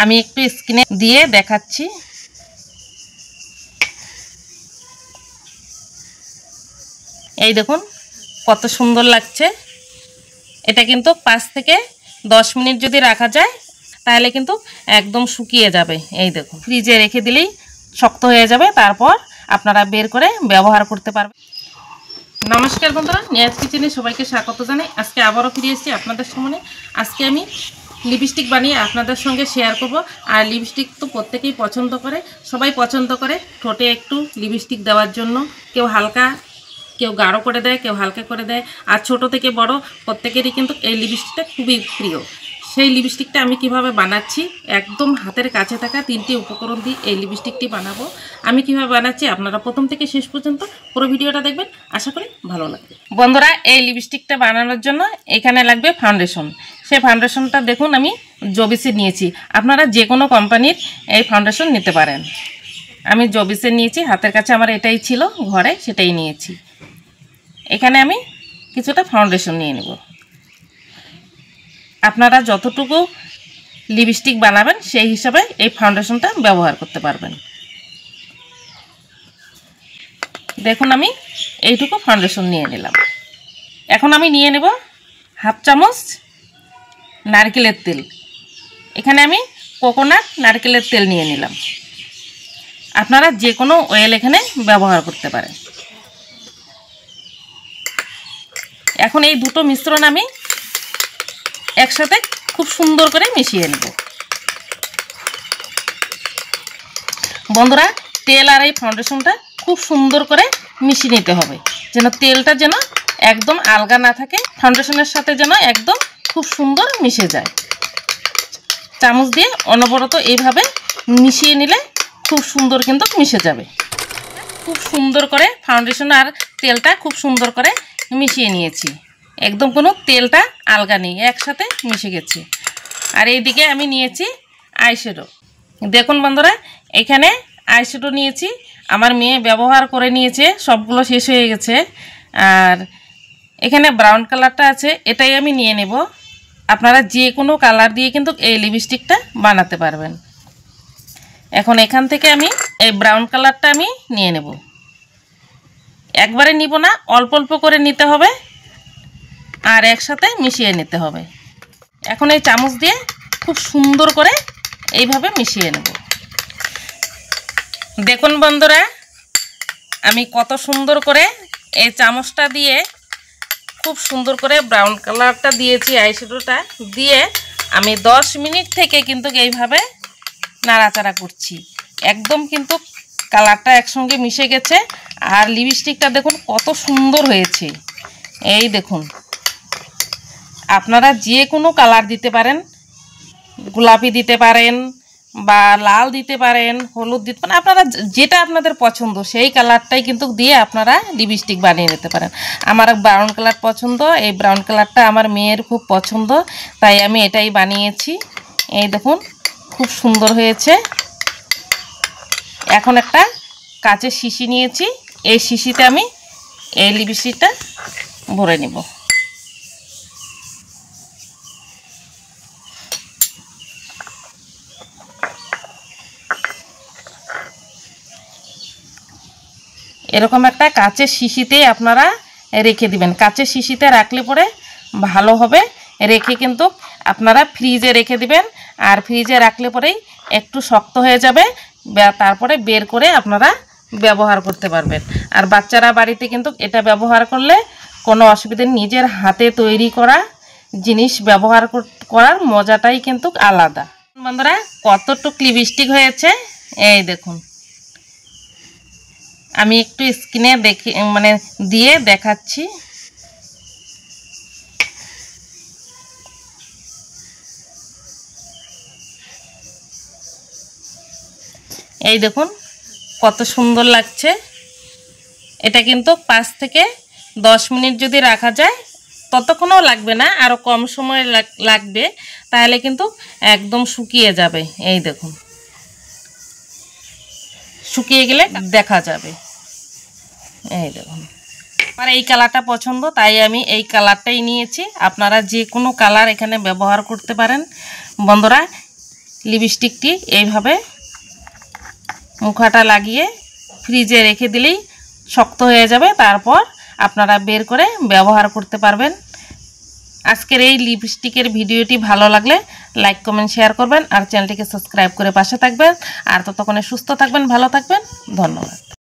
আমি একটু স্কিনে দিয়ে দেখাচ্ছি। এই দেখুন কত সুন্দর লাগছে। এটা কিন্তু 5 থেকে 10 মিনিট যদি রাখা যায় তাহলে কিন্তু একদম শুকিয়ে যাবে। এই দেখুন, ফ্রিজে রেখে দিলেই শক্ত হয়ে যাবে, তারপর আপনারা বের করে ব্যবহার করতে পারবেন। নমস্কার বন্ধুরা, নিয়াজ কিচেনে সবাইকে স্বাগত জানাই। আজকে আবারও ফিরে এসেছি আপনাদের সামনে। আজকে আমি লিপস্টিক বানিয়ে আপনাদের সঙ্গে শেয়ার করব। আর লিপস্টিক তো প্রত্যেকেই পছন্দ করে, সবাই পছন্দ করে ঠোঁটে একটু লিপস্টিক দেওয়ার জন্য। কেউ হালকা, কেউ গাঢ় করে দেয়, কেউ হালকা করে দেয়। আর ছোট থেকে বড় প্রত্যেকেরই কিন্তু এই লিপস্টিকটা খুবই প্রিয়। সেই লিপস্টিকটা আমি কিভাবে বানাচ্ছি, একদম হাতের কাছে থাকা 3টি উপকরণ দিয়ে এই লিপস্টিকটি বানাবো। আমি কিভাবে বানাচ্ছি আপনারা প্রথম থেকে শেষ পর্যন্ত পুরো ভিডিওটা দেখবেন, আশা করি ভালো লাগবে। বন্ধুরা, এই লিপস্টিকটা বানানোর জন্য এখানে লাগবে ফাউন্ডেশন। সেই ফাউন্ডেশনটা দেখুন আমি জবিসের নিয়েছি। আপনারা যে কোনো কোম্পানির এই ফাউন্ডেশন নিতে পারেন। আমি জবিসের নিয়েছি, হাতের কাছে আমার এটাই ছিল ঘরে, সেটাই নিয়েছি। এখানে আমি কিছুটা ফাউন্ডেশন নিয়ে নেব। আপনারা যতটুকু লিপস্টিক বানাবেন সেই হিসাবে এই ফাউন্ডেশনটা ব্যবহার করতে পারবেন। দেখুন আমি এইটুকু ফাউন্ডেশন নিয়ে নিলাম। এখন আমি নিয়ে নেব হাফ চামচ নারকেলের তেল। এখানে আমি কোকোনাট নারকেলের তেল নিয়ে নিলাম। আপনারা যে কোনো অয়েল এখানে ব্যবহার করতে পারেন। এখন এই দুটো মিশ্রণ আমি একসাথে খুব সুন্দর করে মিশিয়ে নেব। বন্ধুরা, তেল আর এই ফাউন্ডেশনটা খুব সুন্দর করে মিশিয়ে নিতে হবে, যেন তেলটা যেন একদম আলগা না থাকে, ফাউন্ডেশনের সাথে যেন একদম খুব সুন্দর মিশে যায়। চামচ দিয়ে অনবরত এইভাবে মিশিয়ে নিলে খুব সুন্দর কিন্তু মিশে যাবে। খুব সুন্দর করে ফাউন্ডেশন আর তেলটা খুব সুন্দর করে মিশিয়ে নিয়েছি। একদম কোনো তেলটা আলগা নেই, একসাথে মিশে গেছে। আর এইদিকে আমি নিয়েছি আইশ্যাডো। দেখুন বন্ধুরা, এখানে আইশ্যাডো নিয়েছি। আমার মেয়ে ব্যবহার করে নিয়েছে, সবগুলো শেষ হয়ে গেছে। আর এখানে ব্রাউন কালারটা আছে, এটাই আমি নিয়ে নেব। আপনারা যে কোনো কালার দিয়ে কিন্তু এই লিপস্টিকটা বানাতে পারবেন। এখন এখান থেকে আমি এই ব্রাউন কালারটা আমি নিয়ে নেব। একবারে নিব না, অল্প অল্প করে নিতে হবে আর একসাথে মিশিয়ে নিতে হবে। এখন এই চামচ দিয়ে খুব সুন্দর করে এইভাবে মিশিয়ে নেব। দেখুন বন্ধুরা, আমি কত সুন্দর করে এই চামচটা দিয়ে খুব সুন্দর করে ব্রাউন কালারটা দিয়েছি, আইশ্যাডোটা দিয়ে আমি 10 মিনিট থেকে কিন্তু এইভাবে নাড়াচাড়া করছি। একদম কিন্তু কালারটা একসঙ্গে মিশে গেছে। আর লিপস্টিকটা দেখুন কত সুন্দর হয়েছে। এই দেখুন, আপনারা যে কোনো কালার দিতে পারেন, গোলাপি দিতে পারেন বা লাল দিতে পারেন, হলুদ দিতে পারেন। আপনারা যেটা আপনাদের পছন্দ সেই কালারটাই কিন্তু দিয়ে আপনারা লিপস্টিক বানিয়ে নিতে পারেন। আমার ব্রাউন কালার পছন্দ, এই ব্রাউন কালারটা আমার মেয়ের খুব পছন্দ, তাই আমি এটাই বানিয়েছি। এই দেখুন খুব সুন্দর হয়েছে। এখন একটা কাচের শিশি নিয়েছি, এই শিশিতে আমি এই লিপস্টিকটা ভরে নেব। এরকম একটা কাচের শিশিতে আপনারা রেখে দিবেন। কাচের শিশিতে রাখলে পরে ভালো হবে। রেখে কিন্তু আপনারা ফ্রিজে রেখে দিবেন। আর ফ্রিজে রাখলে পরেই একটু শক্ত হয়ে যাবে, তারপরে বের করে আপনারা ব্যবহার করতে পারবেন। আর বাচ্চারা বাড়িতে কিন্তু এটা ব্যবহার করলে কোনো অসুবিধা নেই। নিজের হাতে তৈরি করা জিনিস ব্যবহার করার মজাটাই কিন্তু আলাদা। বন্ধুরা, কতটুকু লিপস্টিক হয়েছে এই দেখুন। আমি একটু স্কিনে দিয়ে দেখাচ্ছি। এই দেখুন কত সুন্দর লাগছে। এটা কিন্তু 5 থেকে 10 মিনিট যদি রাখা যায়, ততক্ষণও লাগবে না, আরও কম সময় লাগবে, তাহলে কিন্তু একদম শুকিয়ে যাবে। এই দেখুন শুকিয়ে গেলে দেখা যাবে। এই দেখুন, আমার এই কালারটা পছন্দ, তাই আমি এই কালারটাই নিয়েছি। আপনারা যে কোনো কালার এখানে ব্যবহার করতে পারেন। বন্ধুরা, লিপস্টিকটি এইভাবে মুখাটা লাগিয়ে ফ্রিজে রেখে দিলেই শক্ত হয়ে যাবে। তারপর আপনারা বের করে ব্যবহার করতে পারবেন। আজকের এই লিপস্টিকের ভিডিওটি ভালো লাগলে লাইক কমেন্ট শেয়ার করবেন আর চ্যানেলটিকে সাবস্ক্রাইব করে পাশে থাকবেন। আর ততক্ষণে সুস্থ থাকবেন, ভালো থাকবেন। ধন্যবাদ।